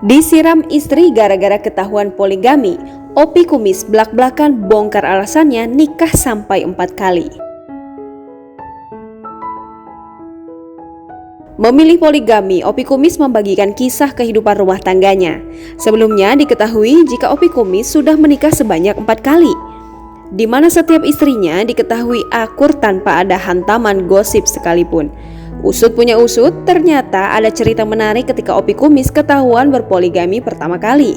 Disiram istri gara-gara ketahuan poligami, Opi Kumis blak-blakan bongkar alasannya nikah sampai 4 kali. Memilih poligami, Opi Kumis membagikan kisah kehidupan rumah tangganya. Sebelumnya diketahui jika Opi Kumis sudah menikah sebanyak 4 kali, di mana setiap istrinya diketahui akur tanpa ada hantaman gosip sekalipun. Usut punya usut, ternyata ada cerita menarik ketika Opi Kumis ketahuan berpoligami pertama kali.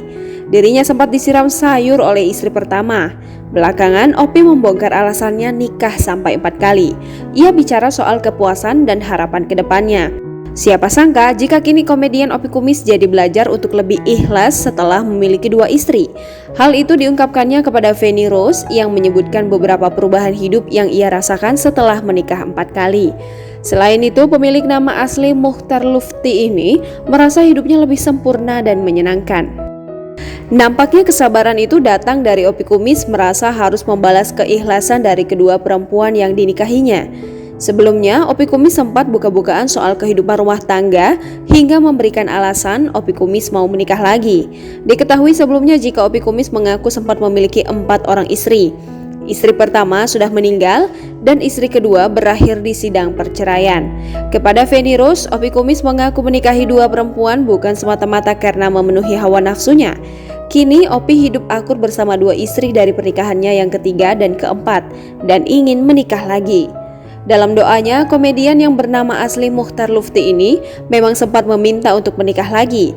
Dirinya sempat disiram sayur oleh istri pertama. Belakangan Opi membongkar alasannya nikah sampai 4 kali. Ia bicara soal kepuasan dan harapan ke depannya. Siapa sangka jika kini komedian Opi Kumis jadi belajar untuk lebih ikhlas setelah memiliki 2 istri. Hal itu diungkapkannya kepada Feni Rose yang menyebutkan beberapa perubahan hidup yang ia rasakan setelah menikah 4 kali. Selain itu, pemilik nama asli Muchtar Lutfi ini merasa hidupnya lebih sempurna dan menyenangkan. Nampaknya kesabaran itu datang dari Opi Kumis merasa harus membalas keikhlasan dari kedua perempuan yang dinikahinya. Sebelumnya, Opi Kumis sempat buka-bukaan soal kehidupan rumah tangga hingga memberikan alasan Opi Kumis mau menikah lagi. Diketahui sebelumnya jika Opi Kumis mengaku sempat memiliki 4 orang istri. Istri pertama sudah meninggal dan istri kedua berakhir di sidang perceraian. Kepada Feni Rose, Opi Kumis mengaku menikahi 2 perempuan bukan semata-mata karena memenuhi hawa nafsunya. Kini Opi hidup akur bersama 2 istri dari pernikahannya yang ketiga dan keempat dan ingin menikah lagi. Dalam doanya, komedian yang bernama asli Muchtar Lutfi ini memang sempat meminta untuk menikah lagi.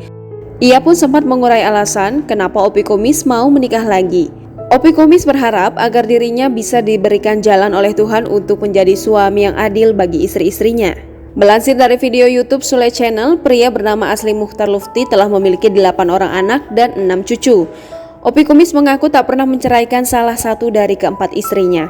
Ia pun sempat mengurai alasan kenapa Opi Kumis mau menikah lagi. Opi Kumis berharap agar dirinya bisa diberikan jalan oleh Tuhan untuk menjadi suami yang adil bagi istri-istrinya. Melansir dari video YouTube Sule Channel, pria bernama asli Muchtar Lutfi telah memiliki 8 orang anak dan 6 cucu. Opi Kumis mengaku tak pernah menceraikan salah satu dari keempat istrinya.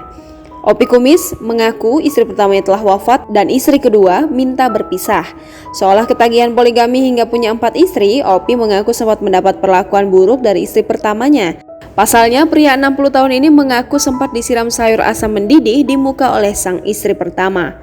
Opi Kumis mengaku istri pertamanya telah wafat dan istri kedua minta berpisah. Seolah ketagihan poligami hingga punya 4 istri, Opi mengaku sempat mendapat perlakuan buruk dari istri pertamanya. Pasalnya, pria 60 tahun ini mengaku sempat disiram sayur asam mendidih di muka oleh sang istri pertama.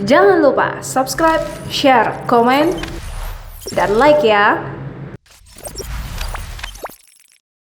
Jangan lupa subscribe, share, komen, dan like ya.